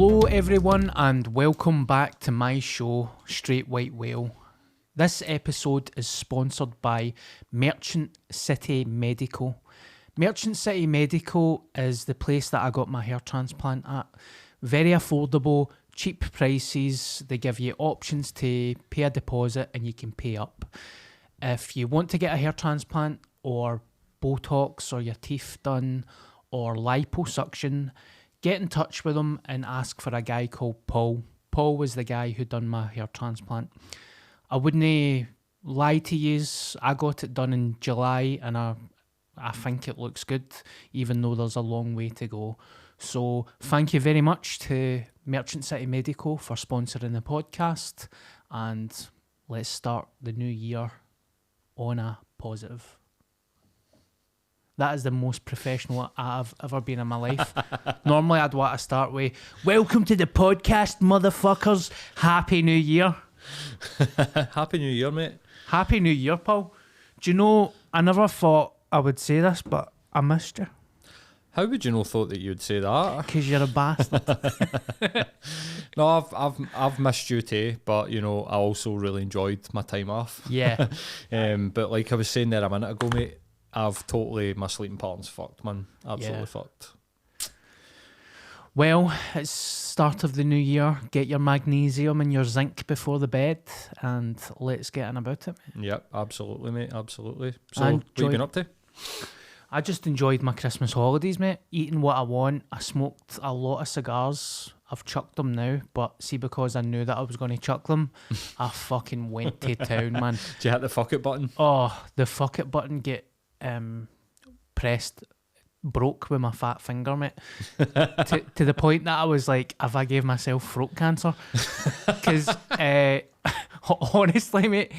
Hello everyone and welcome back to my show, Straight White Whale. This episode is sponsored by Merchant City Medical. Merchant City Medical is the place that I got my hair transplant at. Very affordable, cheap prices. They give you options to pay a deposit and you can pay up. If you want to get a hair transplant or Botox or your teeth done or liposuction, get in touch with them and ask for a guy called Paul. Paul was the guy who done my hair transplant. I wouldn't lie to yous. I got it done in July and I think it looks good, even though there's a long way to go. So thank you very much to Merchant City Medical for sponsoring the podcast, and let's start the new year on a positive. That is the most professional I've ever been in my life. Normally I'd want to start with, welcome to the podcast, motherfuckers. Happy New Year. Happy New Year, mate. Happy New Year, Paul. Do you know, I never thought I would say this, but I missed you. How would you know thought that you'd say that? Because you're a bastard. No, I've missed you too, but you know, I also really enjoyed my time off. Yeah. But like I was saying there a minute ago, mate, my sleeping pattern's fucked, man. Absolutely fucked. Well, it's start of the new year. Get your magnesium and your zinc before the bed, and let's get in about it, mate. Yep, absolutely, mate, absolutely. So, what have you been up to? I just enjoyed my Christmas holidays, mate. Eating what I want. I smoked a lot of cigars. I've chucked them now, but see, because I knew that I was going to chuck them, I fucking went to town, man. Did you hit the fuck it button? Oh, the fuck it button get broke with my fat finger, mate. to the point that I was like, have I gave myself throat cancer? Because honestly, mate,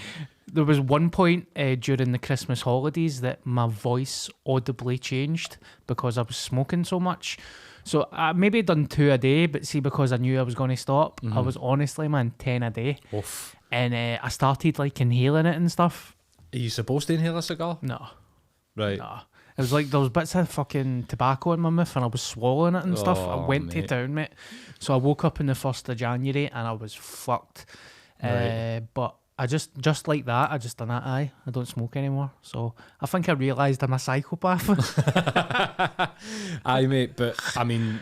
there was one point during the Christmas holidays that my voice audibly changed because I was smoking so much. So I maybe done 2 a day, but see, because I knew I was going to stop, I was honestly, man, 10 a day. Oof. And I started like inhaling it and stuff. Are you supposed to inhale a cigar? No. Right. No. It was like there was bits of fucking tobacco in my mouth and I was swallowing it and stuff. I went to town, mate. So I woke up on the 1st of January and I was fucked. Right. But I just like that, I just done that. I don't smoke anymore. So I think I realised I'm a psychopath. Aye, mate, but I mean,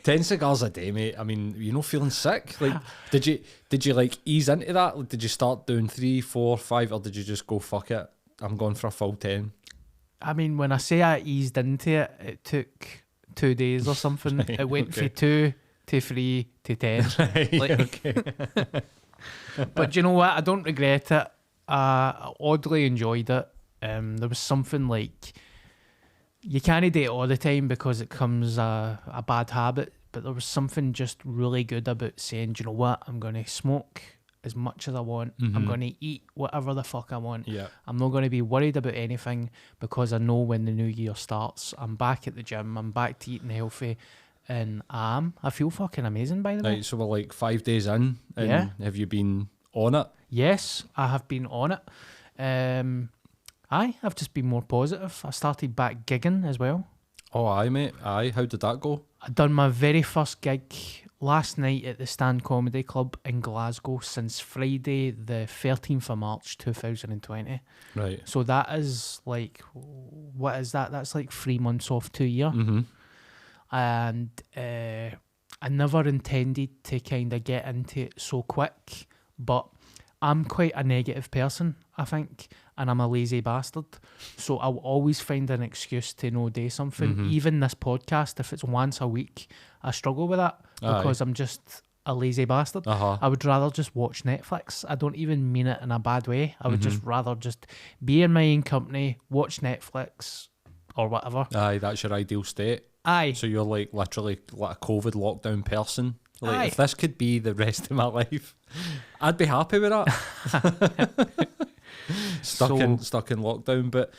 10 cigars a day, mate. I mean, you know, feeling sick. Like, did you like ease into that? Like, did you start doing 3, 4, 5, or did you just go fuck it? I'm going for a full 10. I mean, when I say I eased into it, it took 2 days or something. Right, it went okay. from 2 to 3 to 10. Right, Like, okay. But do you know what? I don't regret it. I oddly enjoyed it. There was something like, you can't do it all the time because it becomes a bad habit, but there was something just really good about saying, do you know what? I'm going to smoke as much as I want. I'm going to eat whatever the fuck I want. Yeah. I'm not going to be worried about anything because I know when the new year starts, I'm back at the gym, I'm back to eating healthy, and I feel fucking amazing, by the way. Right, so we're like 5 days in, and Yeah. have you been on it? Yes, I have been on it. I've just been more positive. I started back gigging as well. Oh, aye, mate. Aye, how did that go? I done my very first gig last night at the Stand Comedy Club in Glasgow since Friday the 13th of March 2020. Right. So that is like, what is that? That's like 3 months off 2 year. Mm-hmm. And I never intended to kind of get into it so quick, but I'm quite a negative person, I think, and I'm a lazy bastard. So I'll always find an excuse to no do something. Even this podcast, if it's once a week, I struggle with that because I'm just a lazy bastard. I would rather just watch Netflix. I don't even mean it in a bad way. I would just rather just be in my own company, watch Netflix or whatever. Aye, that's your ideal state. Aye. So you're like literally like a COVID lockdown person. Like, Aye. if this could be the rest of my life, I'd be happy with that. stuck in lockdown, but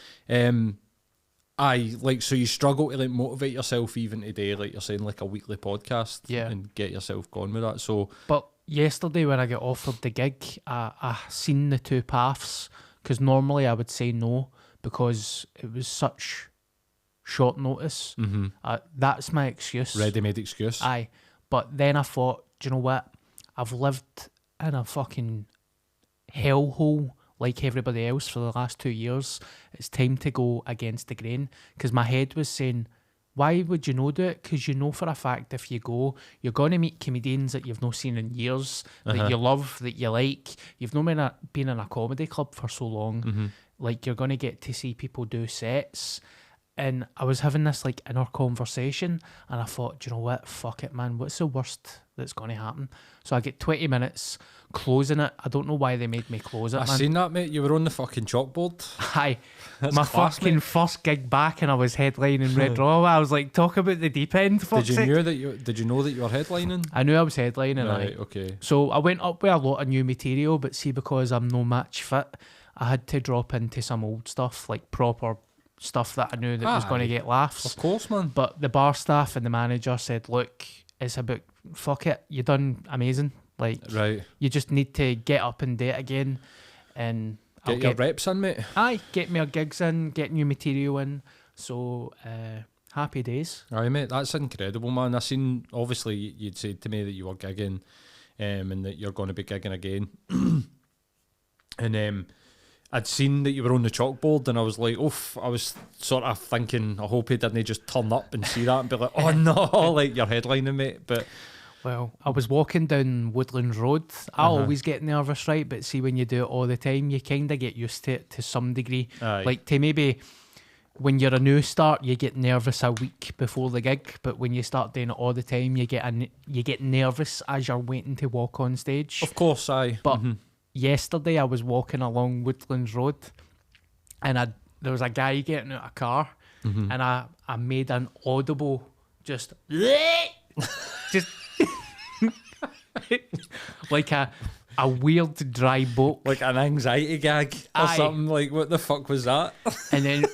aye, like, so you struggle to like motivate yourself even today, like you're saying, like a weekly podcast, and get yourself going with that. So, but yesterday when I got offered the gig, I seen the two paths, because normally I would say no because it was such short notice. That's my excuse. Ready-made excuse. Aye. But then I thought, do you know what? I've lived in a fucking hellhole like everybody else for the last 2 years. It's time to go against the grain, because my head was saying, why would you not do it? Because you know for a fact if you go, you're going to meet comedians that you've not seen in years, that you love, that you like. You've not been in a comedy club for so long. Like, you're going to get to see people do sets. And I was having this like inner conversation, and I thought, do you know what? Fuck it, man. What's the worst that's going to happen? So I get 20 minutes closing it. I don't know why they made me close it, I man. seen that, mate. You were on the fucking chalkboard. Hi. That's My class, fucking mate. first gig back, and I was headlining Red Raw. I was like, talk about the deep end. Did you know that you were headlining? I knew I was headlining. Right, okay. So I went up with a lot of new material, but see, because I'm no match fit, I had to drop into some old stuff, like proper stuff that I knew that was going to get laughs. Of course, man. But the bar staff and the manager said, look, it's about, fuck it, you done amazing. Like, Right. you just need to get up and do it again. And I'll Get your reps in, mate. get more gigs in, get new material in. So, happy days. Aye, mate, that's incredible, man. I seen, obviously, you'd said to me that you were gigging and that you're going to be gigging again. And I'd seen that you were on the chalkboard, and I was like, oof, I was sort of thinking, I hope he didn't just turn up and see that and be like, oh no, like, you're headlining, mate. But Well, I was walking down Woodlands Road. I always get nervous, right? But see, when you do it all the time, you kind of get used to it to some degree. Aye. Like, to maybe when you're a new start, you get nervous a week before the gig. But when you start doing it all the time, you get nervous as you're waiting to walk on stage. of course, aye. But yesterday, I was walking along Woodlands Road, and there was a guy getting out of a car, and I made an audible just like a weird dry boat. Like an anxiety gag or Aye. something. Like, what the fuck was that? And then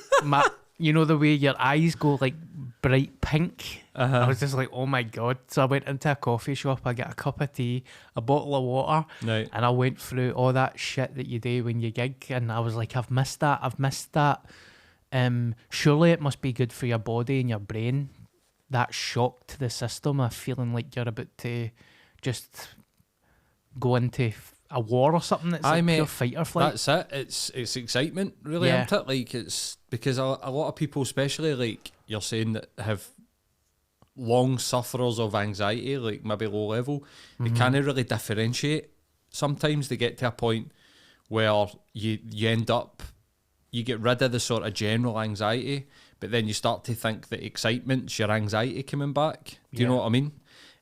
you know the way your eyes go like bright pink. I was just like, oh my god. So I went into a coffee shop, I got a cup of tea, a bottle of water, Right. and I went through all that shit that you do when you gig, and I was like, I've missed that. Surely it must be good for your body and your brain, that shock to the system of feeling like you're about to just go into a war or something. That's Aye, like mate. pure fight or flight. That's it. It's excitement, really, Yeah. isn't it? Like, it's because a lot of people, especially like you're saying, that have long sufferers of anxiety, like maybe low level, they can't really differentiate. Sometimes they get to a point where you end up, you get rid of the sort of general anxiety, but then you start to think that excitement's your anxiety coming back. Do you know Yeah. what I mean?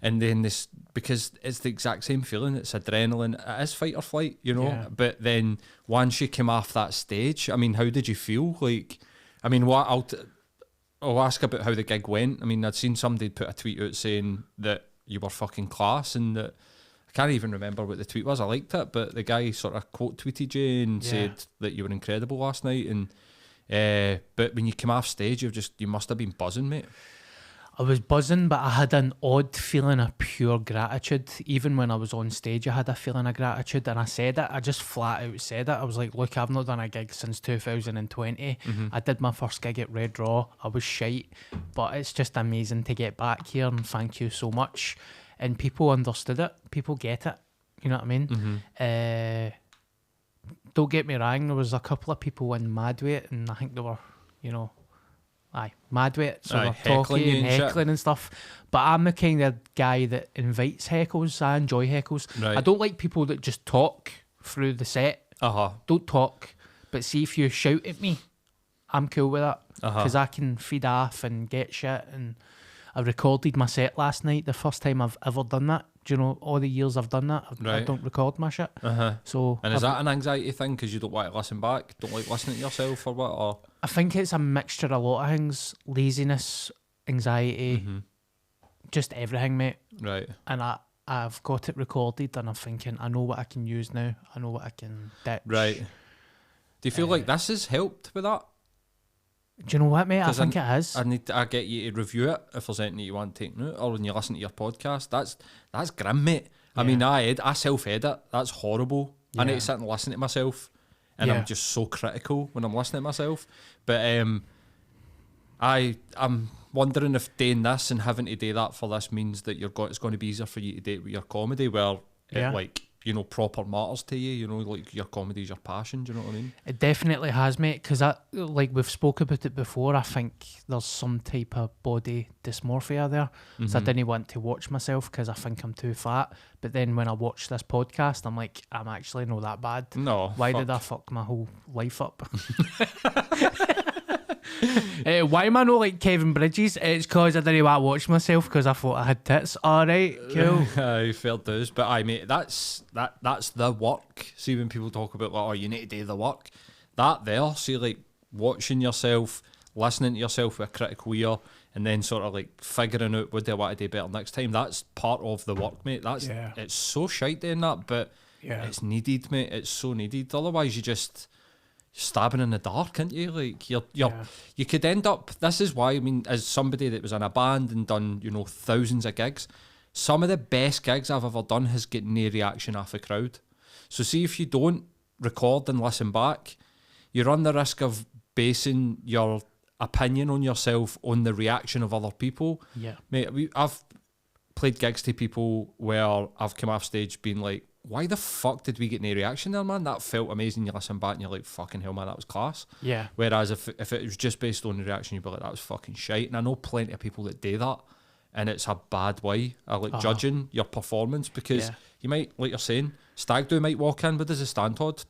And then this, because it's the exact same feeling, it's adrenaline, it is fight or flight, you know. Yeah. But then once you came off that stage, I mean, how did you feel? Like, I mean, what I'll ask about how the gig went. I mean, I'd seen somebody put a tweet out saying that you were fucking class, and that I can't even remember what the tweet was. I liked it, but the guy sort of quote tweeted you and Yeah. said that you were incredible last night. And but when you came off stage, you must have been buzzing, mate. I was buzzing, but I had an odd feeling of pure gratitude. Even when I was on stage, I had a feeling of gratitude, and I said it. I just flat out said it. I was like, look, I've not done a gig since 2020. I did my first gig at Red Raw. I was shite, but it's just amazing to get back here, and thank you so much. And people understood it. People get it. You know what I mean? Don't get me wrong, there was a couple of people in Madweight, and I think they were, Madweight, so Aye, they're heckling talking you and and shit. heckling and stuff. But I'm the kind of guy that invites heckles. I enjoy heckles. Right. I don't like people that just talk through the set. Don't talk. But see, if you shout at me, I'm cool with that. Because I can feed off and get shit. And I recorded my set last night, the first time I've ever done that. Do you know, all the years I've done that, I Right. don't record my shit. So And is that an anxiety thing because you don't want to listen back? Don't like listening to yourself or what? Or I think it's a mixture of a lot of things. Laziness, anxiety, just everything, mate. right. And I've got it recorded, and I'm thinking, I know what I can use now. I know what I can ditch. Right. Do you feel like this has helped with that? Do you know what, mate? I 'Cause think it has. I get you to review it if there's anything you want to take note, or when you listen to your podcast. That's grim, mate. I mean, I self-edit. That's horrible. I need Yeah. to sit and listen to myself, and Yeah. I'm just so critical when I'm listening to myself. But I'm wondering if doing this and having to do that for this means that it's going to be easier for you to do it with your comedy, where Yeah. it, like, you know, proper matters to you. You know, like your comedy is your passion. Do you know what I mean? It definitely has, mate, because like we've spoke about it before, I think there's some type of body dysmorphia there. So I didn't want to watch myself because I think I'm too fat. But then when I watch this podcast, I'm like, I'm actually not that bad. No. Why did I fuck my whole life up? Why am I not like Kevin Bridges? It's because I didn't want to watch myself because I thought I had tits. Alright, cool. Aye, fair dues. But aye, mate, that's the work. See, when people talk about, like, oh, you need to do the work, that there, see, like, watching yourself, listening to yourself with a critical ear, and then sort of like figuring out what they want to do better next time, that's part of the work, mate. It's so shite doing that, but it's needed, mate. It's so needed. Otherwise, you just stabbing in the dark, can't you? Like, you could end up. This is why, I mean, as somebody that was in a band and done, you know, thousands of gigs, some of the best gigs I've ever done has got no reaction off a crowd. So see, if you don't record and listen back, you run the risk of basing your opinion on yourself on the reaction of other people. Yeah. Mate, I've played gigs to people where I've come off stage being like, why the fuck did we get no reaction there, man? That felt amazing. You listen back and you're like, fucking hell, man, that was class. Yeah. Whereas if it was just based on the reaction, you'd be like, that was fucking shite. And I know plenty of people that do that, and it's a bad way of like judging your performance, because you might, like you're saying, Stag Do might walk in, but there's a stand Todd,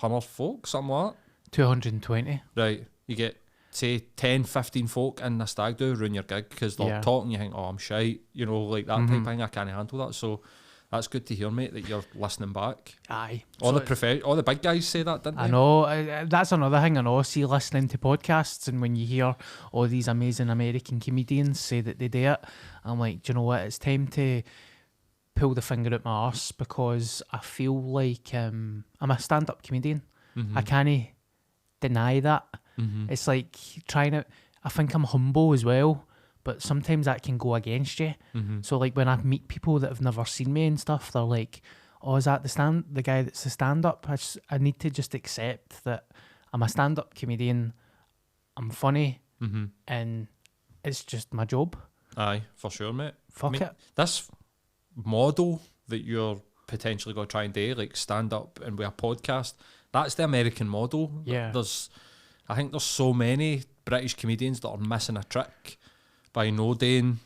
100 folk, something like that. 220. Right. You get, say, 10, 15 folk in the Stag Do, ruin your gig because they're talking, you think, oh, I'm shite, you know, like that type of thing. I can't handle that. So that's good to hear, mate, that you're listening back. Aye. All the big guys say that, didn't they? I know. That's another thing I know. See, listening to podcasts, and when you hear all these amazing American comedians say that they do it, I'm like, do you know what? It's time to pull the finger out my arse, because I feel like I'm a stand-up comedian. I can't deny that. It's like trying to. I think I'm humble as well, but sometimes that can go against you. So like when I meet people that have never seen me and stuff, they're like, oh, is that the guy that's the stand-up? I need to just accept that I'm a stand-up comedian, I'm funny, and it's just my job. Aye, for sure, mate. Fuck it. This model that you're potentially going to try and do, like stand up and with a podcast, that's the American model. Yeah. I think there's so many British comedians that are missing a trick by no doing,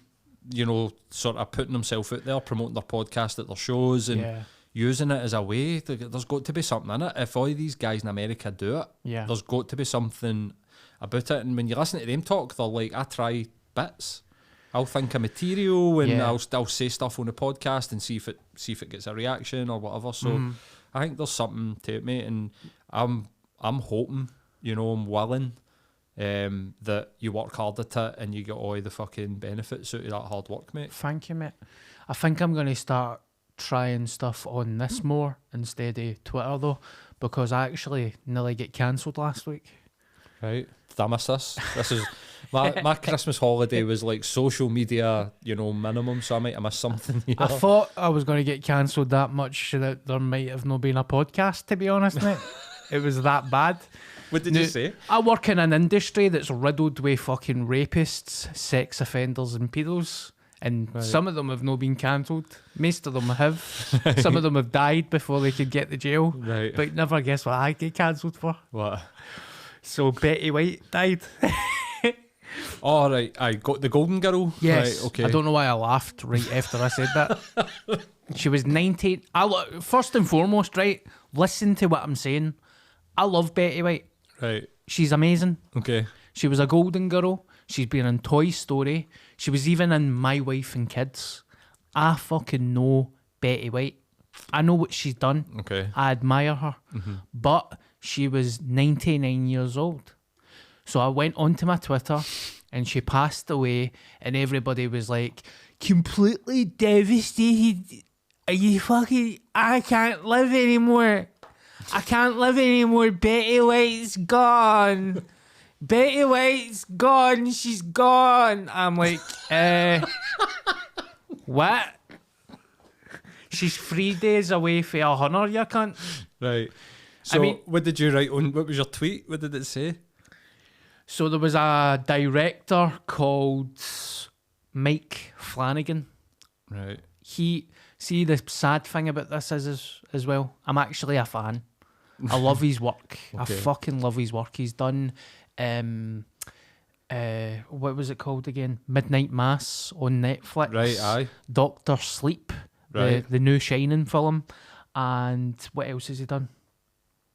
you know, sort of putting themselves out there, promoting their podcast at their shows and using it as a way. There's got to be something in it. If all these guys in America do it, there's got to be something about it. And when you listen to them talk, they're like, I try bits. I'll think of material and I'll say stuff on the podcast and see if it gets a reaction or whatever. So I think there's something to it, mate. And I'm hoping, you know, I'm willing that you work hard at it and you get all the fucking benefits out of that hard work, mate. Thank you, mate. I think I'm going to start trying stuff on this more instead of Twitter, though, because I actually nearly get cancelled last week. Right. Did I miss this? This is my Christmas holiday was like social media, you know, minimum, so I might have missed something here. I thought I was going to get cancelled that much that there might have not been a podcast, to be honest, mate. It was that bad. What did you say? I work in an industry that's riddled with fucking rapists, sex offenders and pedos. And some of them have not been cancelled. Most of them have. Some of them have died before they could get to jail. Right. But never guess what I get cancelled for. What? So Betty White died. Oh, right. I got the Golden Girl. Yes. Right, okay. I don't know why I laughed right after I said that. She was 19. First and foremost, right, listen to what I'm saying. I love Betty White. Right. She's amazing. Okay. She was a Golden Girl. She's been in Toy Story. She was even in My Wife and Kids. I fucking know Betty White. I know what she's done. Okay. I admire her. But she was 99 years old. So I went onto my Twitter and she passed away and everybody was like, completely devastated. Are you fucking... I can't live anymore. I can't live anymore. Betty White's gone. Betty White's gone. She's gone. I'm like, what? She's 3 days away from 100, you cunt. Right. So, I mean, what did you write on? What was your tweet? What did it say? So there was a director called Mike Flanagan. Right. See, the sad thing about this is as well, I'm actually a fan. I love his work. I Okay. fucking love his work. He's done what was it called again? Midnight Mass on Netflix. Right, aye. Doctor Sleep, Right. the new Shining film. And what else has he done?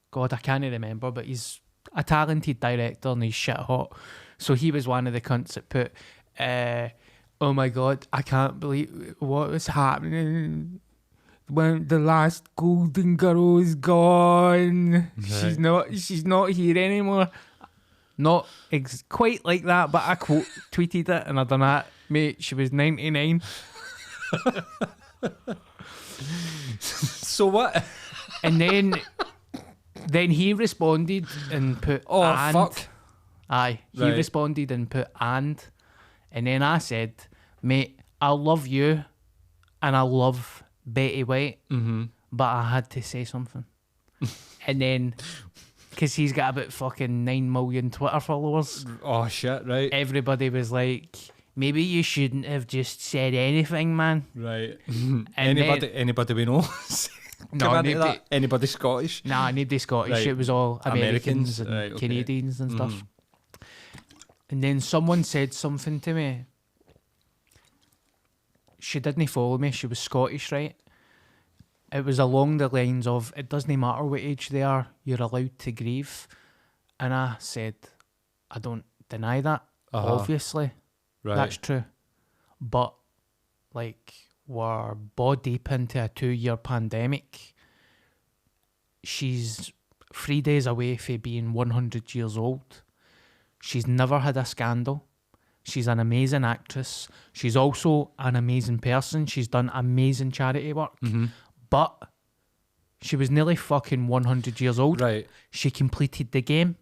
God, I can't remember, but he's a talented director and he's shit hot. So he was one of the cunts that put, oh my God, I can't believe what was happening when the last Golden Girl is gone. Right. She's not here anymore. Not quite like that, but I tweeted it and I done that. Mate, she was 99. So what? And then he responded and put, Oh, and. fuck. Aye, he Right. responded and put, and then I said, mate, I love you and I love Betty White, but I had to say something. And then, because he's got about fucking 9 million Twitter followers, Oh, shit, right. everybody was like, maybe you shouldn't have just said anything, man. Right. And Anybody we know? No, Come into nobody- that? Anybody Scottish? Nah, nobody Scottish. Right. It was all Americans, Americans, and right, okay. Canadians and stuff. And then someone said something to me. She didn't follow me. She was Scottish, right? It was along the lines of, it doesn't matter what age they are, you're allowed to grieve. And I said, I don't deny that. Obviously, Right. that's true. But, like, we're ball deep into a 2-year pandemic. She's 3 days away from being 100 years old. She's never had a scandal. She's an amazing actress. She's also an amazing person. She's done amazing charity work. But she was nearly fucking 100 years old. Right. She completed the game.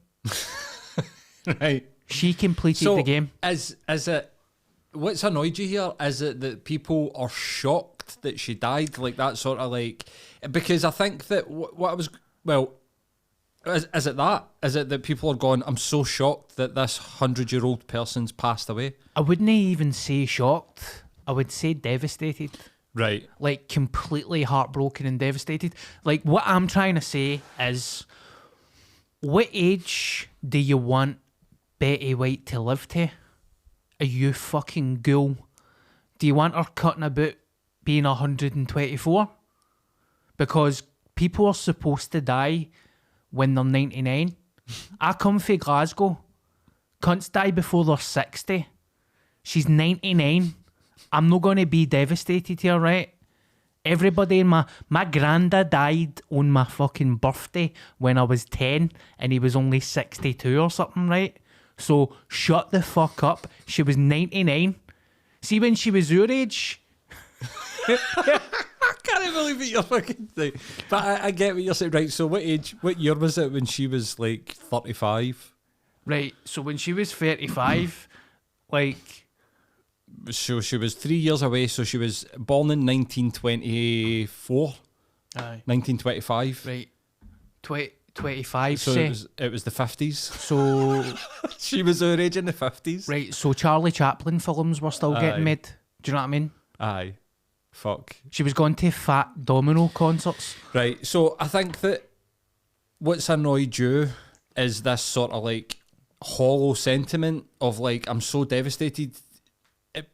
Right. She completed So the game. is it? What's annoyed you here? Is it that people are shocked that she died? Like that sort of like, because I think that what I was, well, is it that? Is it that people are going, I'm so shocked that this 100-year-old person's passed away? I wouldn't even say shocked. I would say devastated. Right. Like completely heartbroken and devastated. Like what I'm trying to say is, what age do you want Betty White to live to? Are you fucking ghoul? Do you want her cutting about being 124? Because people are supposed to die when they're 99. I come from Glasgow. Cunts die before they're 60. She's 99. I'm not going to be devastated here, right? Everybody in my granddad died on my fucking birthday when I was 10 and he was only 62 or something, right? So shut the fuck up. She was 99. See, when she was your age, I can't believe it, you're fucking thing. But I get what you're saying. Right, so what year was it when she was like 35? right? So when she was 35, like, So she was 3 years away, so she was born in 1924, aye, 1925. right, 25, So say. it was the 50s. So, She was her age in the 50s. right, so Charlie Chaplin films were still Aye. getting made. Do you know what I mean? Aye. Fuck. She was going to Fat Domino concerts. Right, so I think that what's annoyed you is this sort of like hollow sentiment of like, I'm so devastated.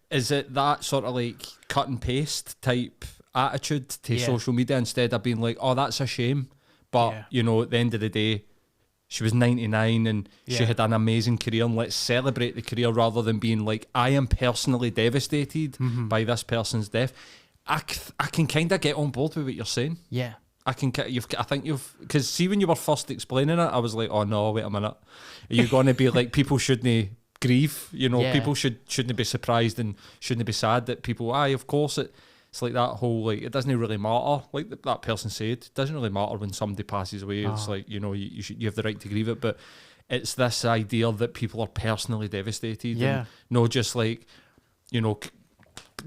Is it that sort of like cut and paste type attitude to Yeah. social media instead of being like, oh, that's a shame. But, Yeah. you know, at the end of the day, she was 99 and she Yeah. had an amazing career, and let's celebrate the career rather than being like, I am personally devastated by this person's death. I can kind of get on board with what you're saying. Yeah. I think you've, because see, when you were first explaining it, I was like, oh no, wait a minute. Are you going to be like, people shouldn't grieve? You know, Yeah. people shouldn't be surprised and shouldn't be sad that people, of course it's like that whole, like, it doesn't really matter. Like that person said, it doesn't really matter when somebody passes away. It's like, you know, you have the right to grieve it, but it's this idea that people are personally devastated. Yeah. And not just like, you know,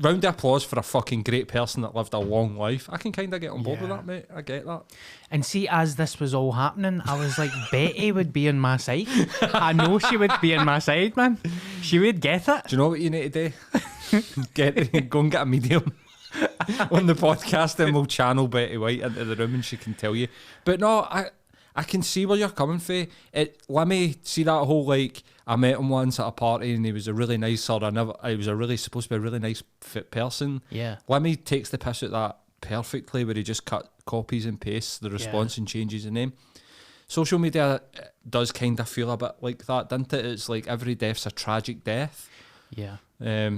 round of applause for a fucking great person that lived a long life. I can kind of get on board with Yeah. that, mate. I get that. And see, as this was all happening, I was like, Betty would be on my side. I know she would be on my side, man. She would get it. Do you know what you need to do? Go and get a medium on the podcast, and we'll channel Betty White into the room, and she can tell you. But no, I can see where you're coming from. Let me see that whole, like, I met him once at a party and he was a really nice, or he was a really supposed to be a really nice fit person. Yeah. Lemmy takes the piss at that perfectly, where he just copies and pastes the response and changes the name. Social media does kind of feel a bit like that, doesn't it? It's like every death's a tragic death. Yeah.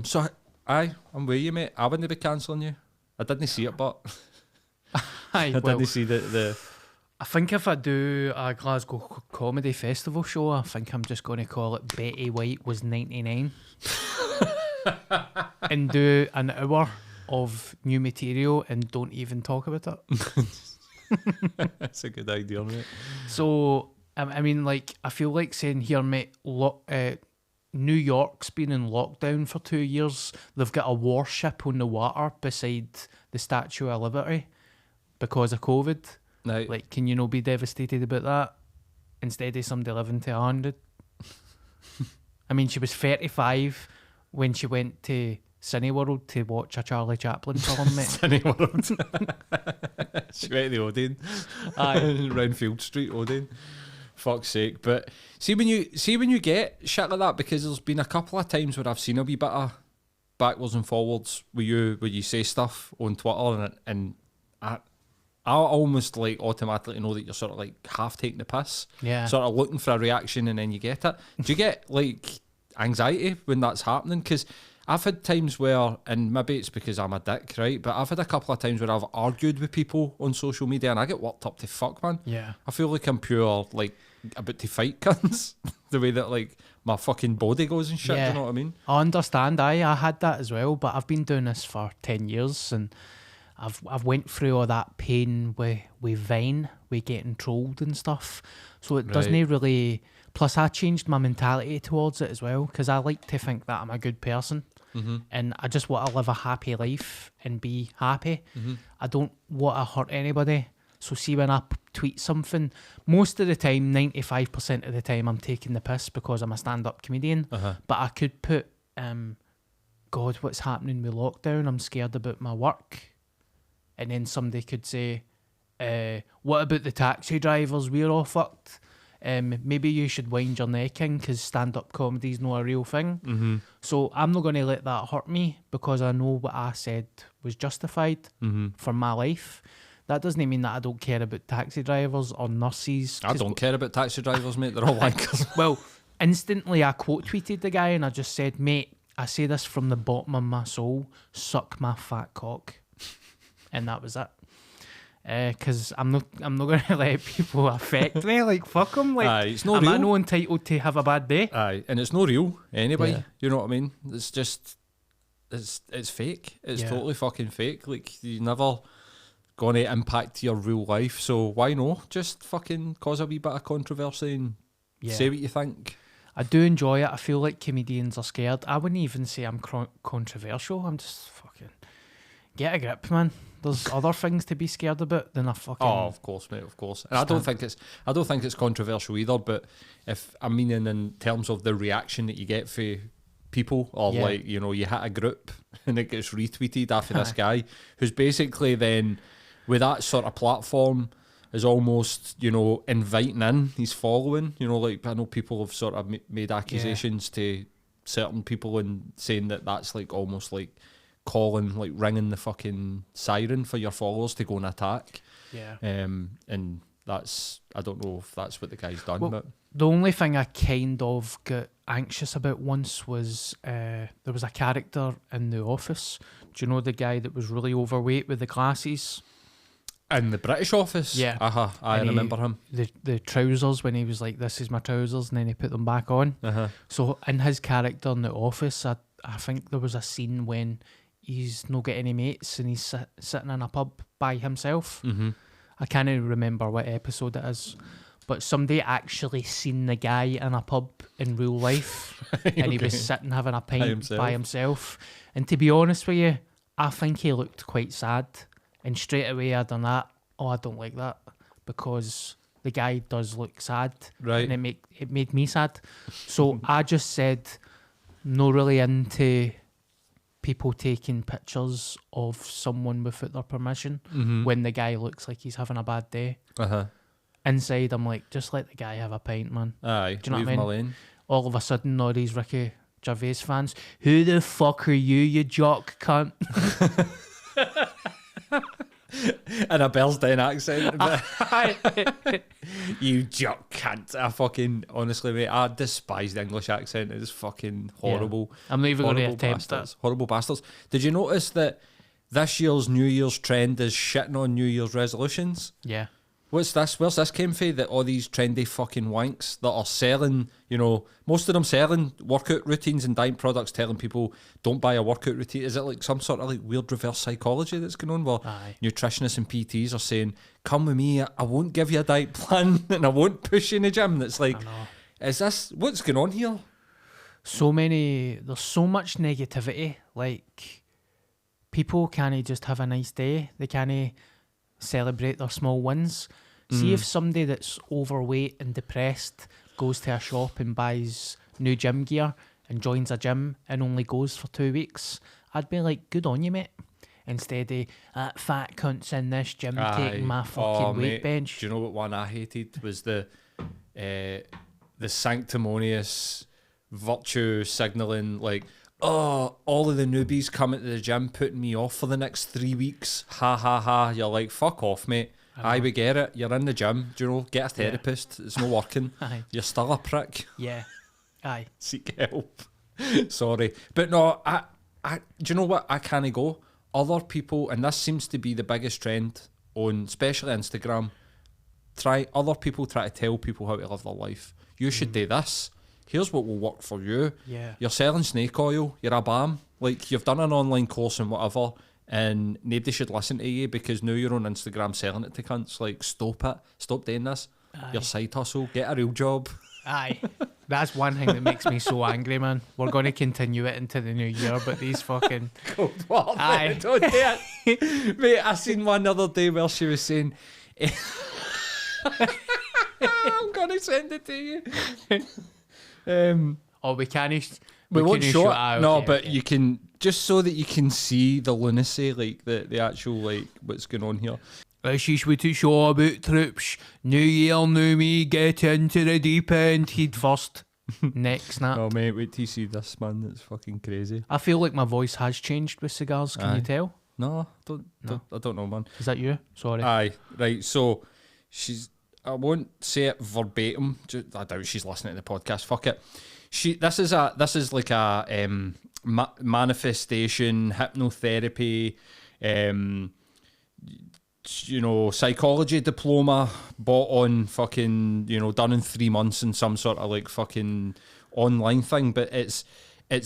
So I'm with you, mate. I wouldn't be cancelling you. I didn't see it, but Aye, I well, didn't see the. I think if I do a Glasgow Comedy Festival show, I think I'm just going to call it Betty White Was 99 and do an hour of new material and don't even talk about it. That's a good idea, mate. So, I mean, like, I feel like saying here, mate, New York's been in lockdown for 2 years. They've got a warship on the water beside the Statue of Liberty because of COVID. Now, Like, can you not be devastated about that instead of somebody living to 100? I mean, she was 35 when she went to Cineworld to watch a Charlie Chaplin film, mate. Cineworld. She went to the Odeon. Aye. Round Field Street, Odeon. Fuck's sake. But see when you get shit like that, because there's been a couple of times where I've seen a wee bit of backwards and forwards where you say stuff on Twitter and I almost like automatically know that you're sort of like half taking the piss. Yeah. Sort of looking for a reaction and then you get it. Do you get like anxiety when that's happening? Because I've had times where, and maybe it's because I'm a dick, right? But I've had a couple of times where I've argued with people on social media and I get worked up to fuck, man. Yeah. I feel like I'm pure, like, about to fight cunts. The way that, like, my fucking body goes and shit, Yeah. do you know what I mean? I understand. I had that as well, but I've been doing this for 10 years and I've went through all that pain with Vine, with getting trolled and stuff. So it doesn't Right. really... Plus, I changed my mentality towards it as well, because I like to think that I'm a good person. Mm-hmm. And I just want to live a happy life and be happy. Mm-hmm. I don't want to hurt anybody. So see, when I tweet something, most of the time, 95% of the time, I'm taking the piss because I'm a stand-up comedian. Uh-huh. But I could put, God, what's happening with lockdown? I'm scared about my work. And then somebody could say, what about the taxi drivers? We're all fucked. Maybe you should wind your neck in because stand-up comedy's not a real thing. Mm-hmm. So I'm not going to let that hurt me because I know what I said was justified Mm-hmm. for my life. That doesn't mean that I don't care about taxi drivers or nurses. I don't care about taxi drivers, mate. They're all wankers. Well, instantly I quote tweeted the guy and I just said, mate, I say this from the bottom of my soul, suck my fat cock. And that was it. Because I'm not going to let people affect me. Like, fuck them. Like, Aye, it's not am I real. not entitled to have a bad day? Aye, and it's not real anyway. Yeah. You know what I mean? It's just, it's fake. It's Yeah. totally fucking fake. Like, you never gonna impact your real life. So why not just fucking cause a wee bit of controversy and say what you think? I do enjoy it. I feel like comedians are scared. I wouldn't even say I'm controversial. I'm just fucking get a grip, man. There's other things to be scared about than a fucking. Oh, of course, mate, of course. And I don't think it's controversial either. But if I mean in terms of the reaction that you get for people, or Yeah. like, you know, you hit a group and it gets retweeted after this guy who's basically then with that sort of platform is almost, you know, inviting in his following. You know, like I know people have sort of made accusations to certain people and saying that that's like almost like calling, like ringing the fucking siren for your followers to go and attack. Yeah. And that's, I don't know if that's what the guy's done, Well, but The only thing I kind of got anxious about once was there was a character in The Office. Do you know the guy that was really overweight with the glasses? in the British Office, Yeah. I And remember him. The trousers, when he was like, this is my trousers, and then he put them back on. So in his character in The Office, I think there was a scene when he's not got any mates and he's sitting in a pub by himself. Mm-hmm. I can't even remember what episode it is. but somebody actually seen the guy in a pub in real life, and he was sitting having a pint by himself. And to be honest with you, I think he looked quite sad. And straight away I done that. Oh, I don't like that, because the guy does look sad, right? And it made me sad. So I just said, not really into people taking pictures of someone without their permission when the guy looks like he's having a bad day. Inside, I'm like, just let the guy have a pint, man. Aye, do you know leave what I him mean? alone. All of a sudden, all these Ricky Gervais fans, who the fuck are you jock cunt? And a Bellsdown accent. You jock cunt. Honestly, mate, I despise the English accent. It's fucking horrible. Yeah. I'm not even going to attempt bastards. that. Horrible bastards. Did you notice that this year's New Year's trend is shitting on New Year's resolutions? Yeah. What's this? Where's this came from? That all these trendy fucking wanks that are selling, most of them selling workout routines and diet products, telling people don't buy a workout routine. Is it like some sort of like weird reverse psychology that's going on? Well, nutritionists and PTs are saying, come with me, I won't give you a diet plan and I won't push you in the gym. That's like, is this, what's going on here? There's so much negativity. Like, people can't just have a nice day. They can't celebrate their small wins. See if somebody that's overweight and depressed goes to a shop and buys new gym gear and joins a gym and only goes for 2 weeks, I'd be like, good on you, mate. Instead of fat cunts in this gym taking my fucking weight bench. Do you know what one I hated was the sanctimonious virtue signalling, like, oh, all of the newbies coming to the gym putting me off for the next 3 weeks. Ha ha ha. You're like, fuck off, mate. Aye, we get it. You're in the gym. Do you know? Get a therapist. It's not working. You're still a prick. Yeah. Aye. Seek help. Sorry. But no, I do you know what? I can't go. Other people, and this seems to be the biggest trend on especially Instagram, other people try to tell people how to live their life. You should do this. Here's what will work for you. Yeah. You're selling snake oil. You're a BAM. Like, you've done an online course and whatever, and nobody should listen to you because now you're on Instagram selling it to cunts. Like, stop it. Stop doing this. Your side hustle. Get a real job. Aye. That's one thing that makes me so angry, man. We're going to continue it into the new year, but these fucking... Cold war, aye. Don't do it. Mate, I seen one the other day where she was saying... I'm going to send it to you. we can't... We won't show it. Okay, no, but you can, just so that you can see the lunacy, like the actual, like, what's going on here. This is what it's all about, troops. New year, new me, get into the deep end. He'd first. Next snap. Oh, mate, wait till you see this, man. It's fucking crazy. I feel like my voice has changed with cigars. Can you tell? No, I don't know, man. Is that you? Sorry. Aye, right. So, I won't say it verbatim. I doubt she's listening to the podcast. Fuck it. This is like a manifestation, hypnotherapy, psychology diploma bought on fucking, done in 3 months in some sort of like fucking online thing. But it's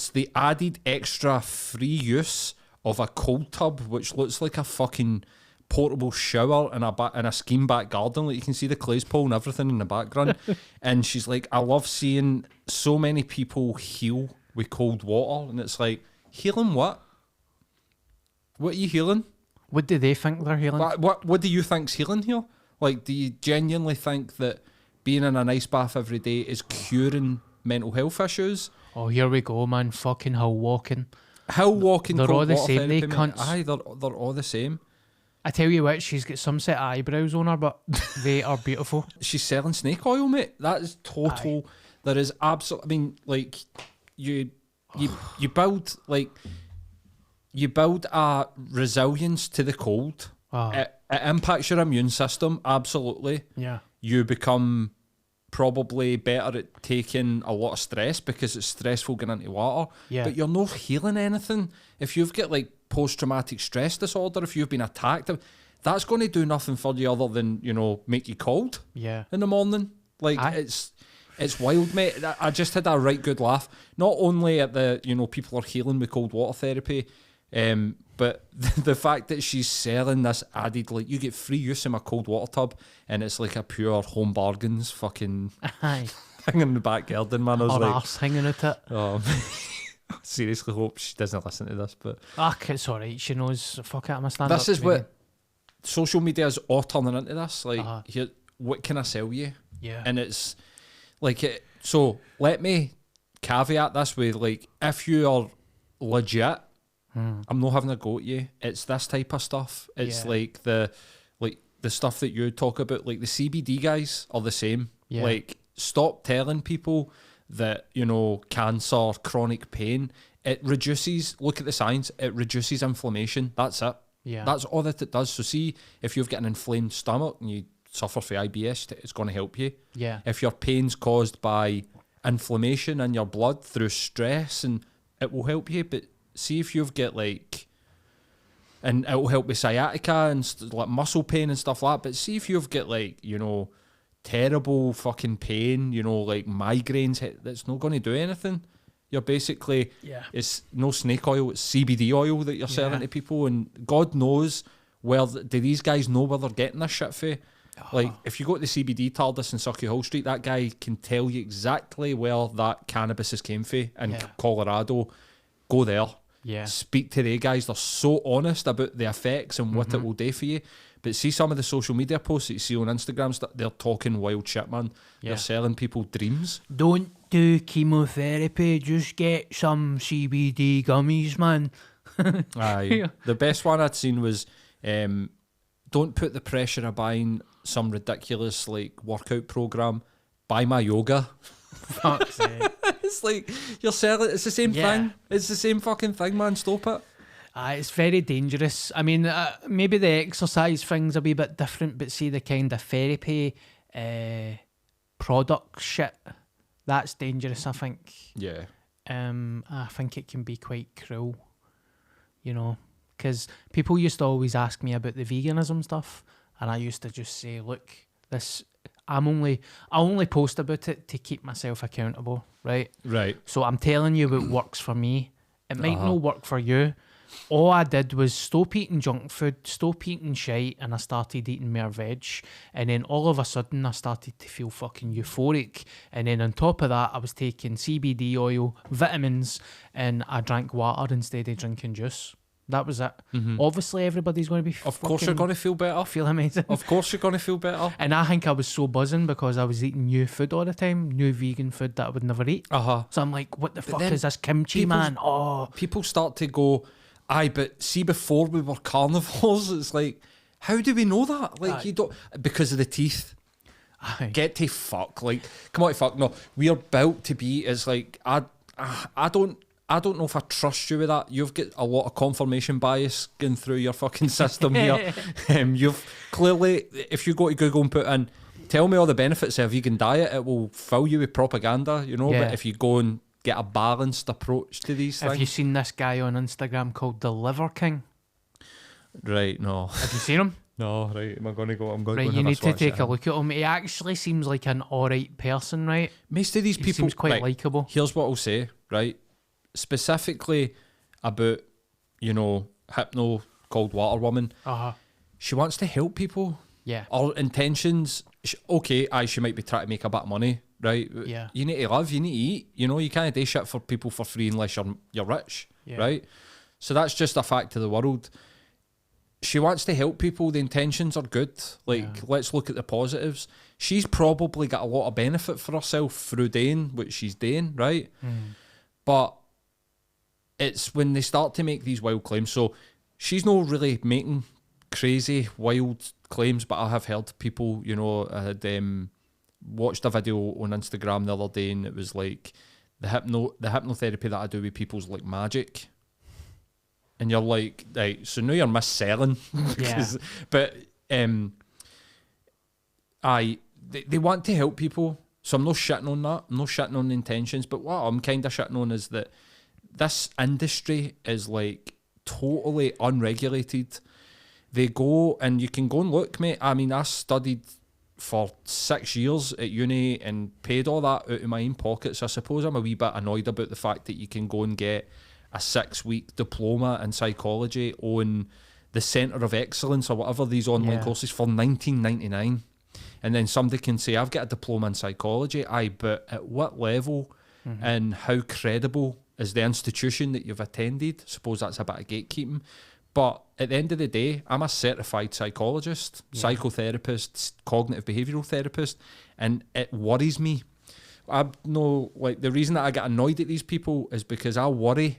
the added extra free use of a cold tub, which looks like a fucking portable shower in a scheme back garden. Like, you can see the clays pole and everything in the background. And she's like, I love seeing so many people heal with cold water. And it's like, healing what? What are you healing? What do they think they're healing? What do you think's healing here? Like, do you genuinely think that being in an ice bath every day is curing mental health issues? Oh, here we go, man. Fucking hill walking. Hill walking. They're all the same, they cunts. Aye, they're all the same. I tell you what, she's got some set of eyebrows on her, but they are beautiful. She's selling snake oil, mate. That is total. Aye. There is absolute. I mean, like, you build a resilience to the cold. Oh. It impacts your immune system, absolutely. Yeah. You become probably better at taking a lot of stress because it's stressful getting into water. Yeah. But you're not healing anything. If you've got like post-traumatic stress disorder, if you've been attacked, that's going to do nothing for you other than, make you cold. Yeah. In the morning. Like, it's wild, mate. I just had a right good laugh. Not only at the, people are healing with cold water therapy, But the fact that she's selling this added, like, you get free use of my cold water tub, and it's like a pure Home Bargains fucking Aye. thing in the back garden, man. I was Or like, arse hanging out it. seriously hope she doesn't listen to this, but It's alright, she knows. Fuck it, I'm a stand-up this is comedian. what social media is all turning into this. Like, Uh-huh. here, what can I sell you? Yeah. And it's like it. So let me caveat this with, like, if you are legit, I'm not having a go at you. It's this type of stuff. It's Yeah. like the stuff that you talk about. Like, the CBD guys are the same. Yeah. Like, stop telling people that, you know, cancer, chronic pain, it reduces. Look at the science. It reduces inflammation. That's it. Yeah. That's all that it does. So see, if you've got an inflamed stomach and you suffer from IBS, it's going to help you. Yeah. If your pain's caused by inflammation in your blood through stress, and it will help you. But see if you've got, like, and it will help with sciatica and like muscle pain and stuff like that. But see if you've got, like, you know, terrible fucking pain, you know, like migraines, that's not going to do anything. You're basically, Yeah. it's no snake oil, it's CBD oil that you're selling Yeah. to people, and God knows do these guys know where they're getting this shit for? Like, if you go to the CBD TARDIS in Circuit Hall Street, that guy can tell you exactly where that cannabis has came from in Yeah. Colorado. Go there. Yeah. Speak to the guys. They're so honest about the effects and what it will do for you. But see some of the social media posts that you see on Instagram, they're talking wild shit, man. Yeah. They're selling people dreams. Don't do chemotherapy, just get some CBD gummies, man. Aye. Yeah. The best one I'd seen was, don't put the pressure of buying some ridiculous, like, workout program. Buy my yoga. Fuck's sake. It's like, you're selling, it's the same Yeah. thing. It's the same fucking thing, man. Stop it. It's very dangerous. I mean, maybe the exercise thing's a wee bit different, but see the kind of therapy product shit, that's dangerous, I think. Yeah. I think it can be quite cruel, you know, because people used to always ask me about the veganism stuff, and I used to just say, look, I only post about it to keep myself accountable, right? Right. So I'm telling you what works for me. It might not work for you. All I did was stop eating junk food, stop eating shite, and I started eating more veg. And then all of a sudden, I started to feel fucking euphoric. And then on top of that, I was taking CBD oil, vitamins, and I drank water instead of drinking juice. That was it. Obviously, everybody's going to be Of course you're going to feel better. feel amazing. Of course you're going to feel better. And I think I was so buzzing because I was eating new food all the time, new vegan food that I would never eat. Uh-huh. So I'm like, what the fuck then is this kimchi, people's- man? Oh, People start to go, aye, but see, before we were carnivores, it's like, how do we know that? Like, Aye. you don't, because of the teeth. aye. Get to fuck. Like, come on, fuck. No, we are built to be. It's like, I don't know if I trust you with that. You've got a lot of confirmation bias going through your fucking system here. You've clearly, if you go to Google and put in, tell me all the benefits of a vegan diet, it will fill you with propaganda, you know. Yeah. But if you go and get a balanced approach to these Have you things, seen this guy on Instagram called the Liver King? right? No, Have you seen him? no, right. Am I going to go? I'm going Right, to you have need to swatch take at a him. look at him. He actually seems like an alright person, right? Most of these He people seems quite right, likeable. Here's what I'll say, right? Specifically about, you know, Hypno, Cold Water Woman. Uh-huh. She wants to help people. Yeah. Our intentions, okay, she might be trying to make a bit of money, right? Yeah. You need to live, you need to eat. You know, you can't do shit for people for free unless you're rich, Yeah. right? So that's just a fact of the world. She wants to help people. The intentions are good. Like, let's look at the positives. She's probably got a lot of benefit for herself through doing what she's doing, right? But it's when they start to make these wild claims. So she's not really making crazy, wild claims, but I have heard people, you know, I had watched a video on Instagram the other day, and it was like the hypnotherapy that I do with people's like magic. And you're like, right, so now you're mis-selling. Yeah. But they want to help people, so I'm not shitting on that. I'm not shitting on the intentions, but what I'm kind of shitting on is that this industry is like totally unregulated. They go, and you can go and look, mate. I mean, I studied for 6 years at uni and paid all that out of my own pocket, so I suppose I'm a wee bit annoyed about the fact that you can go and get a 6-week diploma in psychology on the Centre of Excellence or whatever these online courses for $19.99. And then somebody can say, I've got a diploma in psychology. Aye, but at what level and how credible is the institution that you've attended? Suppose that's a bit of gatekeeping. But at the end of the day, I'm a certified psychologist, psychotherapist, cognitive behavioural therapist, and it worries me. I know, like, the reason that I get annoyed at these people is because I worry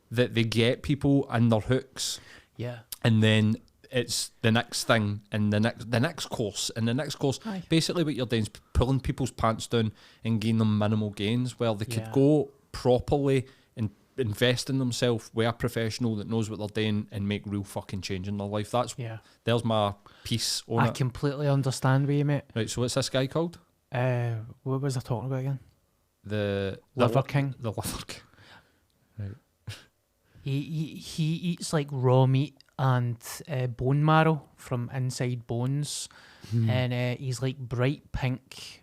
that they get people in their hooks. Yeah. And then it's the next thing and the next course and the next course. Aye. Basically what you're doing is pulling people's pants down and giving them minimal gains where they could go properly and invest in themselves with a professional that knows what they're doing and make real fucking change in their life. There's my piece on it. I completely understand what you mate. Right, so what's this guy called? What was I talking about again? The Liver King. The Liver King. Right. He eats like raw meat and bone marrow from inside bones, and he's like bright pink,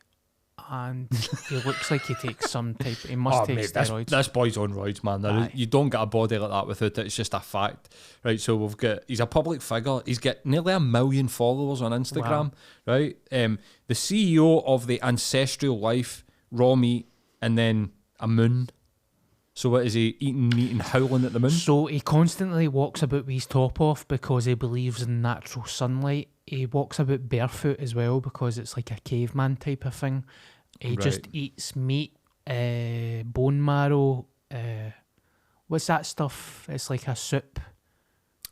and he looks like he takes some type. He must take steroids. This boy's on roids, man. You don't get a body like that without it. It's just a fact, right? So he's a public figure. He's got nearly 1 million followers on Instagram, right? The CEO of the Ancestral Life, raw meat, and then a moon. So what is he eating meat and howling at the moon? So he constantly walks about with his top off because he believes in natural sunlight. He walks about barefoot as well because it's like a caveman type of thing. He just eats meat, bone marrow. What's that stuff? It's like a soup.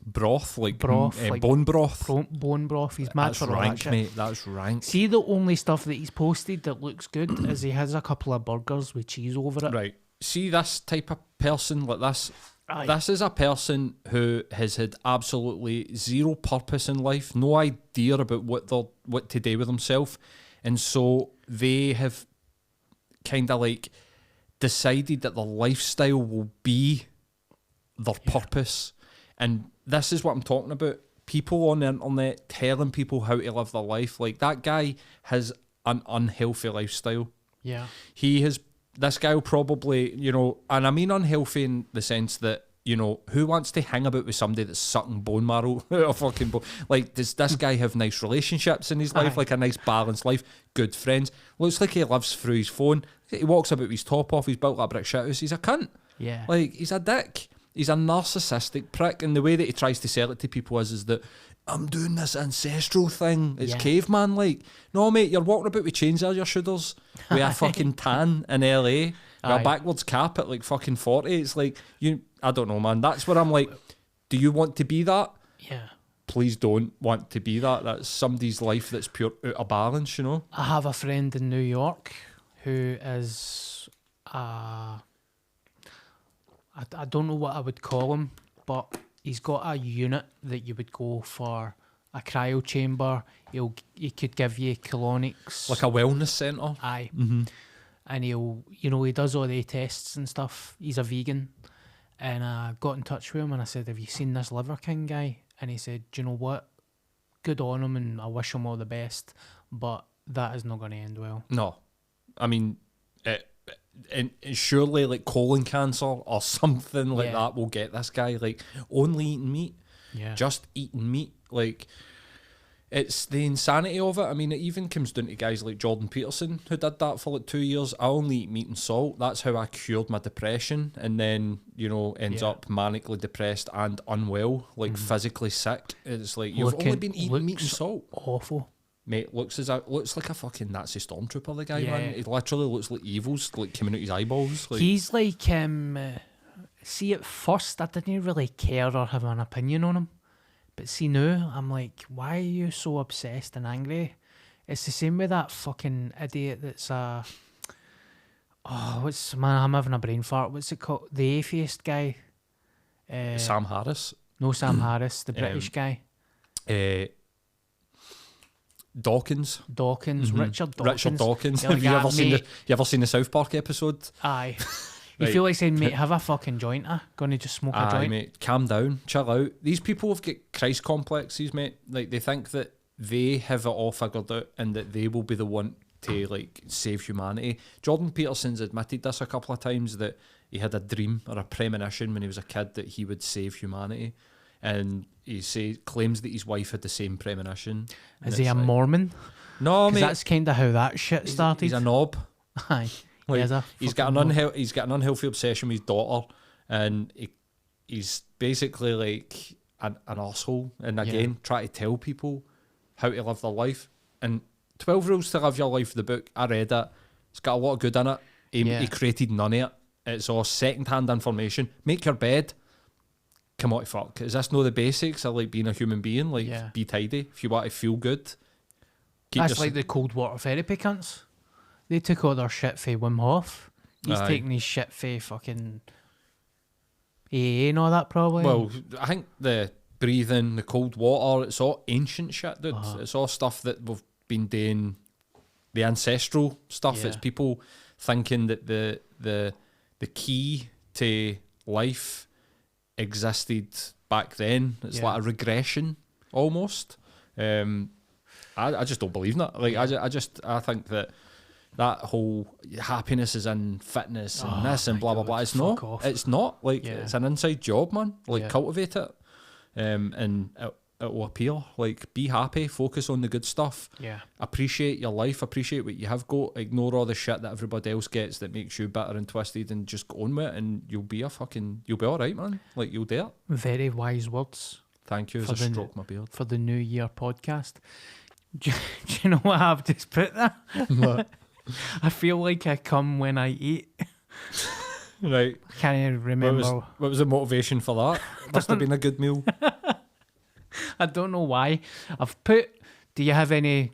Broth, like like bone broth. Bone broth. He's mad That's for all rank, that shit. mate. That's rank. See, the only stuff that he's posted that looks good is he has a couple of burgers with cheese over it. Right. See this type of person like this? Aye. This is a person who has had absolutely zero purpose in life, no idea about what to do with themselves, and so they have kind of like decided that their lifestyle will be their purpose. And this is what I'm talking about. People on the internet telling people how to live their life. Like, that guy has an unhealthy lifestyle. Yeah. This guy will probably, and I mean unhealthy in the sense that, who wants to hang about with somebody that's sucking bone marrow out of fucking bone? Like, does this guy have nice relationships in his life? Like a nice balanced life, good friends? Looks like he lives through his phone. He walks about with his top off, he's built like a brick shit house. He's a cunt. Yeah. Like, he's a dick. He's a narcissistic prick, and the way that he tries to sell it to people is that I'm doing this ancestral thing. It's caveman like. No, mate, you're walking about with chains on your shoulders with a fucking tan in LA, with a backwards cap at like fucking 40. It's like, I don't know, man. That's where I'm like, do you want to be that? Yeah. Please don't want to be that. That's somebody's life that's pure out of balance, I have a friend in New York who is I don't know what I would call him, but he's got a unit that you would go for a cryo chamber. He could give you colonics. Like a wellness centre? Aye. And he does all the tests and stuff. He's a vegan. And I got in touch with him and I said, have you seen this Liver King guy? And he said, do you know what? Good on him and I wish him all the best, but that is not going to end well. No. I mean, and surely like colon cancer or something like that will get this guy. Like, only eating meat, just eating meat. Like, it's the insanity of it. I mean, it even comes down to guys like Jordan Peterson who did that for like 2 years. I only eat meat and salt. That's how I cured my depression, and then ends up manically depressed and unwell, like physically sick. It's like, you've only been eating meat and salt. Awful. Mate, looks like a fucking Nazi stormtrooper, the guy, man. He literally looks like evil's like coming out his eyeballs. Like, he's like, see, at first I didn't really care or have an opinion on him. But see now, I'm like, why are you so obsessed and angry? It's the same with that fucking idiot that's I'm having a brain fart. What's it called? The atheist guy. Sam Harris. No, Sam Harris, the British guy. Dawkins. Richard Dawkins. Richard Dawkins. Have you ever seen the South Park episode? Aye. You feel like saying, mate, have a fucking joint, gonna just smoke a joint. Mate, calm down, chill out. These people have got Christ complexes, mate. Like, they think that they have it all figured out and that they will be the one to like save humanity. Jordan Peterson's admitted this a couple of times, that he had a dream or a premonition when he was a kid that he would save humanity, and he claims that his wife had the same premonition. Is he a Mormon? No, mate. That's kind of how that shit started. He's a knob. Aye. Like, he's got an unhealthy obsession with his daughter, and he's basically like an arsehole, and again try to tell people how to live their life. And 12 Rules to Live Your Life, the book, I read it. It's got a lot of good in it. He created none of it. It's all second-hand information. Make your bed. Come on, fuck. Is this not the basics of like being a human being? Like, be tidy. If you want to feel good. That's like the cold water therapy cunts. They took all their shit for Wim Hof. He's taking his shit for fucking AA and all that, probably. Well, I think the breathing, the cold water, it's all ancient shit, dude. It's all stuff that we've been doing, the ancestral stuff. It's people thinking that the key to life existed back then. It's like a regression almost. I just don't believe in that. Like I think that whole happiness is in fitness and this and blah blah blah. It's not. Like it's an inside job, man. Like cultivate it, and it will appear. Like, be happy, focus on the good stuff. Yeah. Appreciate your life, appreciate what you have got. Ignore all the shit that everybody else gets that makes you bitter and twisted, and just go on with it, and you'll be all right, man. Like, you'll do it. Very wise words. Thank you. As I stroke my beard for the New Year podcast. Do you know what I've just put there? What? I feel like I come when I eat. Right. I can't remember. What was the motivation for that? Must have been a good meal. I don't know why. I've put. Do you have any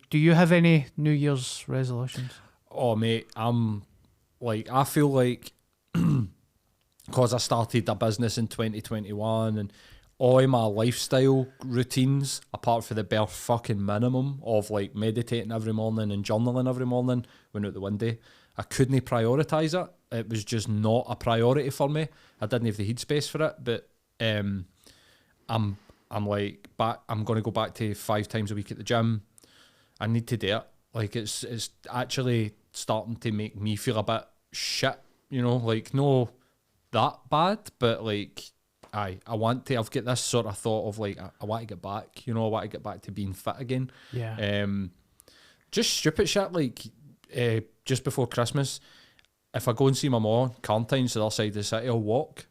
New Year's resolutions? Oh, mate, I feel like because I started a business in 2021 and all my lifestyle routines, apart from the bare fucking minimum of like meditating every morning and journaling every morning, went out the window. I couldn't prioritise it. It was just not a priority for me. I didn't have the headspace for it. But I'm like back. I'm going to go back to 5 times a week at the gym. I need to do it. Like, it's actually starting to make me feel a bit shit. You know, like, no that bad, but like. I've got this sort of thought of like, I want to get back, I want to get back to being fit again. Yeah. Just stupid shit, like, just before Christmas, if I go and see my mum, Carntine's to the other side of the city, I'll walk.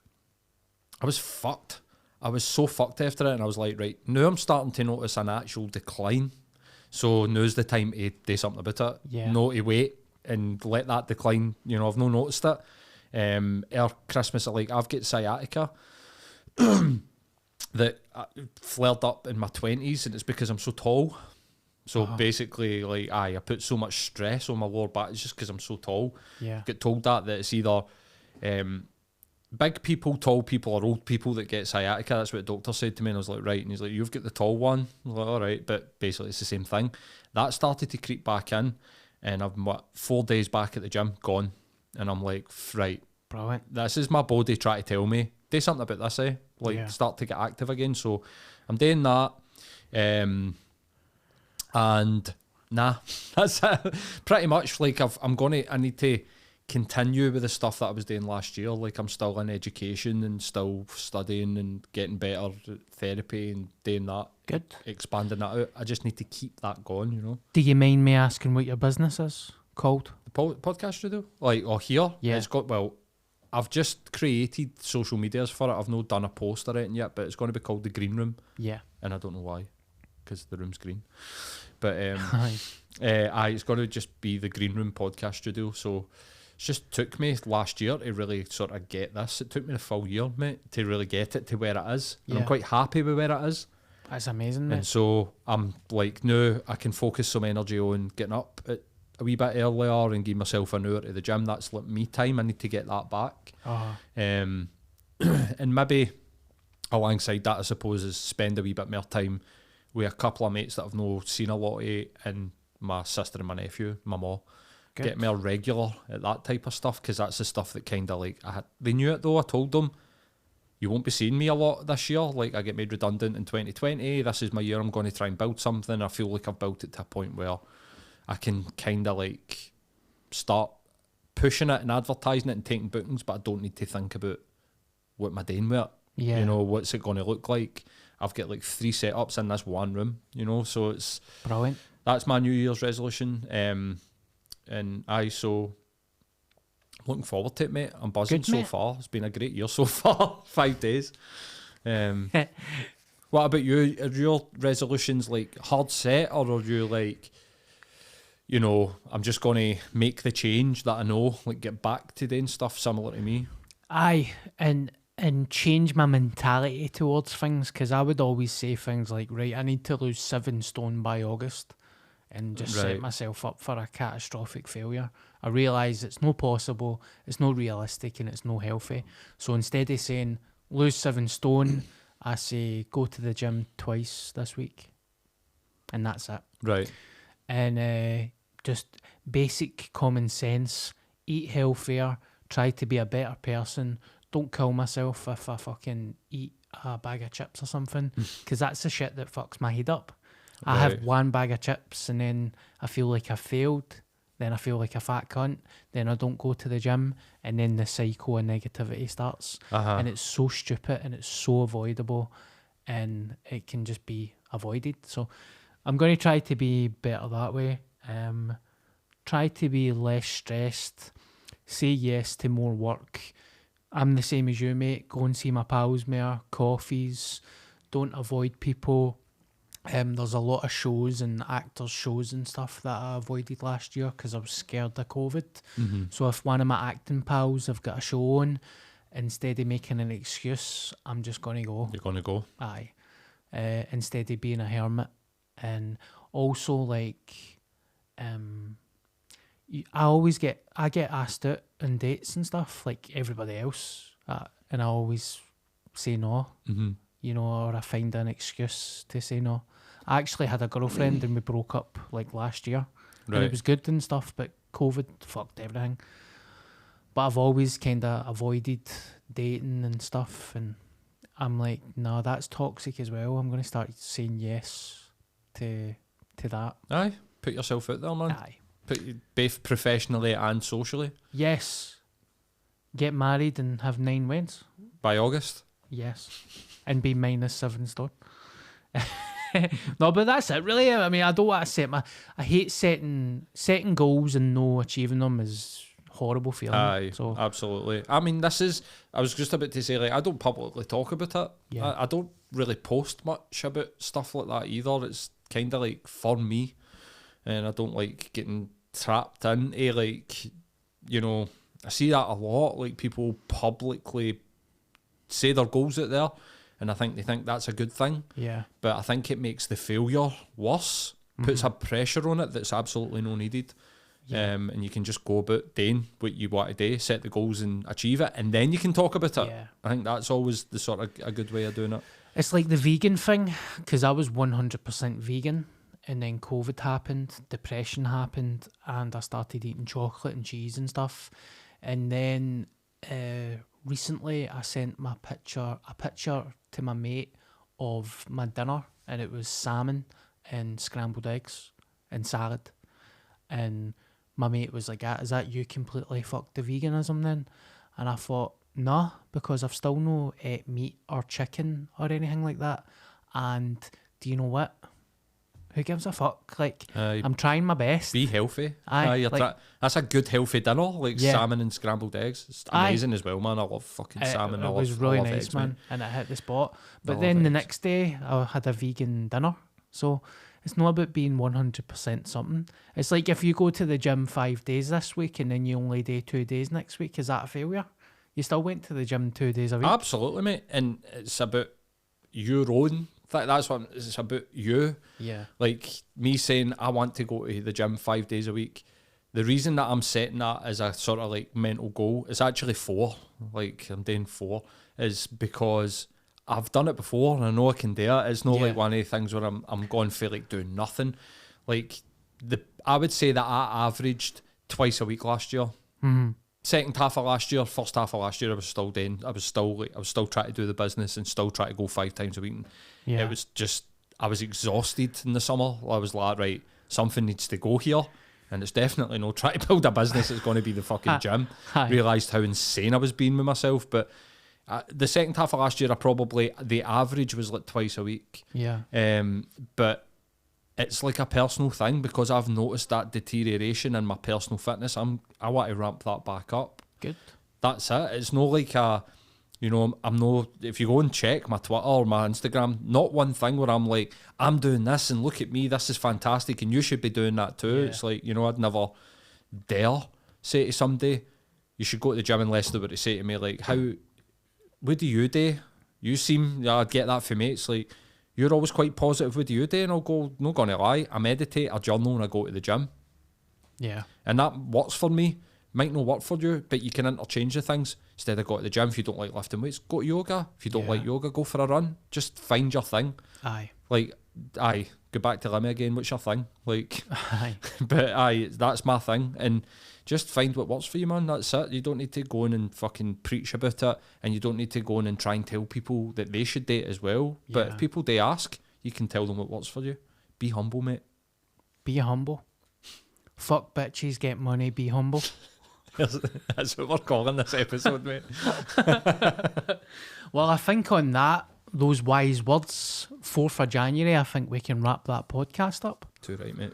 I was fucked. I was so fucked after it, and I was like, right, now I'm starting to notice an actual decline. So now's the time to do something about it. Yeah. Not to wait and let that decline, I've not noticed it. Our Christmas, I've got sciatica. That flared up in my 20s, and it's because I'm so tall. So basically, like, I put so much stress on my lower back. It's just because I'm so tall. Yeah. Get told that it's either big people, tall people, or old people that get sciatica. That's what the doctor said to me, and I was like, right. And he's like, you've got the tall one. I was like, all right, but basically it's the same thing. That started to creep back in, and I've been 4 days back at the gym, gone, and I'm like, right, brilliant. This is my body trying to tell me, do something about this, start to get active again. So I'm doing that. And nah, that's it. Pretty much. Like, I need to continue with the stuff that I was doing last year. Like, I'm still in education and still studying and getting better at therapy and doing that. Good. Expanding that out. I just need to keep that going, Do you mind me asking what your business is called? The podcast studio? Here? Yeah. I've just created social medias for it. I've not done a post or anything yet, but it's going to be called The Green Room. Yeah. And I don't know why, because the room's green. But it's going to just be The Green Room Podcast Studio. So it just took me last year to really sort of get this. It took me a full year, mate, to really get it to where it is. And I'm quite happy with where it is. That's amazing, mate. And so I'm like, now I can focus some energy on getting up at a wee bit earlier and give myself an hour to the gym. That's like me time. I need to get that back. And maybe alongside that, I suppose, is spend a wee bit more time with a couple of mates that I've not seen a lot of, and my sister and my nephew, my mum. Get more regular at that type of stuff, because that's the stuff that kind of like, they knew it though. I told them, you won't be seeing me a lot this year. Like, I get made redundant in 2020. This is my year. I'm going to try and build something. I feel like I've built it to a point where I can kind of like start pushing it and advertising it and taking bookings, but I don't need to think about what am I doing with it. Yeah. You know, what's it going to look like? I've got like 3 setups in this one room, you know, so it's Brilliant. that's my New Year's resolution. So looking forward to it, mate. I'm buzzing Good, so mate. far. It's been a great year so far. 5 days. What about you? Are your resolutions like hard set, or are you like, you know, I'm just going to make the change that I know, like get back to doing stuff similar to me? Aye, and change my mentality towards things, because I would always say things like, right, I need to lose 7 stone by August, and just set Right. myself up for a catastrophic failure. I realise it's no possible, it's no realistic, and it's no healthy. So instead of saying lose 7 stone, I say go to the gym twice this week, and that's it. Right. And just basic common sense, eat healthier, try to be a better person. Don't kill myself if I fucking eat a bag of chips or something, because that's the shit that fucks my head up. I have Right. 1 bag of chips and then I feel like I failed, then I feel like a fat cunt, then I don't go to the gym, and then the cycle of negativity starts. Uh-huh. And it's so stupid and it's so avoidable, and it can just be avoided. So I'm going to try to be better that way. Try to be less stressed, say yes to more work. I'm the same as you, mate. Go and see my pals more, coffees, don't avoid people. There's a lot of shows and actors' shows and stuff that I avoided last year because I was scared of COVID. Mm-hmm. So if one of my acting pals have got a show on, instead of making an excuse, I'm just going to go. You're going to go. Aye. Instead of being a hermit. And also, like, I get asked out on dates and stuff like everybody else, and I always say no, Mm-hmm. you know, or I find an excuse to say no. I actually had a girlfriend and we broke up like last year, and Right. it was good and stuff, but COVID fucked everything. But I've always kind of avoided dating and stuff, and I'm like, no, that's toxic as well. I'm going to start saying yes to that. Aye. Put yourself out there, man. Aye. Put you both professionally and socially Yes. Get married and have 9 weds. by August. Yes. And be minus 7 stone. No, but that's it, really. I mean, I don't want to I hate setting goals and no achieving them is horrible feeling. Aye, So, absolutely. I mean, I was just about to say, like, I don't publicly talk about it. Yeah. I don't really post much about stuff like that either. It's kind of like for me, and I don't like getting trapped into, like, you know, I see that a lot, like people publicly say their goals out there, and I think they think that's a good thing, yeah. but I think it makes the failure worse, puts a pressure on it that's absolutely no needed. Yeah. And you can just go about doing what you want to do, set the goals and achieve it, and then you can talk about it. Yeah. I think that's always the sort of a good way of doing it. It's like the vegan thing, because I was 100% vegan, and then COVID happened, depression happened, and I started eating chocolate and cheese and stuff. And then recently I sent a picture to my mate of my dinner, and it was salmon and scrambled eggs and salad. And my mate was like, is that you completely fucked the veganism then? And I thought, nah, because I've still no ate meat or chicken or anything like that. And do you know what? Who gives a fuck? Like, I'm trying my best. Be healthy. Aye, You're like- that's a good healthy dinner, like Yeah. salmon and scrambled eggs. It's Aye. amazing as well, man. I love fucking salmon. It I was love, really I love nice, eggs, man, mate. and it hit the spot. But love then the eggs. next day, I had a vegan dinner. So it's not about being 100% something. It's like if you go to the gym 5 days this week and then you only do 2 days next week, is that a failure? You still went to the gym 2 days a week. Absolutely, mate. And it's about your own. That's what it's about. You. Yeah. Like me saying I want to go to the gym 5 days a week. The reason that I'm setting that as a sort of like mental goal is actually 4. Like I'm doing 4 is because I've done it before and I know I can do it. It's not Yeah. like one of the things where I'm going for like doing nothing. Like I would say that I averaged twice a week last year. Mm-hmm. Second half of last year, first half of last year, I was still trying to do the business and still trying to go 5 times a week. And Yeah. it was just, I was exhausted in the summer. I was like, right, something needs to go here. And it's definitely no try to build a business. It's going to be the fucking gym. Realised how insane I was being with myself. But the second half of last year, the average was like twice a week. Yeah. But it's like a personal thing because I've noticed that deterioration in my personal fitness. I want to ramp that back up. Good. That's it. It's no like I'm no, if you go and check my Twitter or my Instagram, not one thing where I'm like, I'm doing this and look at me, this is fantastic and you should be doing that too. Yeah. It's like, I'd never dare say to somebody, you should go to the gym unless they were to say to me, like, what do you do? You seem, I'd get that from me. It's like, you're always quite positive, what do you do? And I'll go, not gonna lie, I meditate, I journal and I go to the gym. Yeah. And that works for me. Might not work for you, but you can interchange the things. Instead of go to the gym, if you don't like lifting weights, go to yoga. If you don't like yoga, go for a run. Just find your thing. Aye. Go back to Limmy again. What's your thing? Like, aye. But that's my thing. And just find what works for you, man. That's it. You don't need to go in and fucking preach about it. And you don't need to go in and try and tell people that they should date as well. Yeah. But if people do ask, you can tell them what works for you. Be humble, mate. Be humble. Fuck bitches, get money, be humble. That's what we're calling this episode, mate. Well, I think on those wise words, 4th of January, I think we can wrap that podcast up. Too right, mate.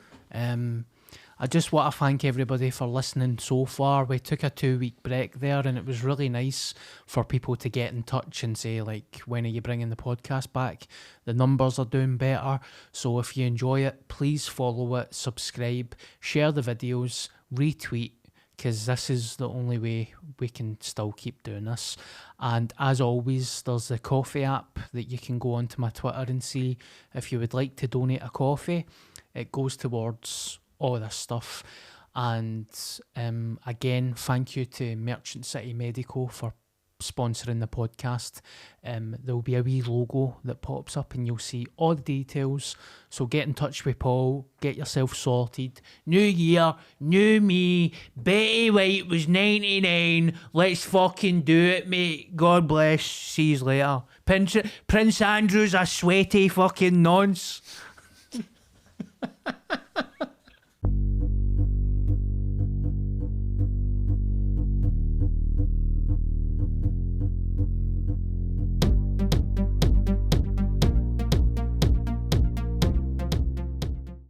I just want to thank everybody for listening so far. We took a 2-week break there and it was really nice for people to get in touch and say, like, when are you bringing the podcast back? The numbers are doing better. So if you enjoy it, please follow it, subscribe, share the videos, retweet, because this is the only way we can still keep doing this. And as always, there's the coffee app that you can go onto my Twitter and see if you would like to donate a coffee. It goes towards all this stuff. And again, thank you to Merchant City Medical for sponsoring the podcast. There'll be a wee logo that pops up and you'll see all the details. So get in touch with Paul, get yourself sorted. New year, new me. Betty White was 99. Let's fucking do it, mate. God bless. See you later. Prince Andrew's a sweaty fucking nonce.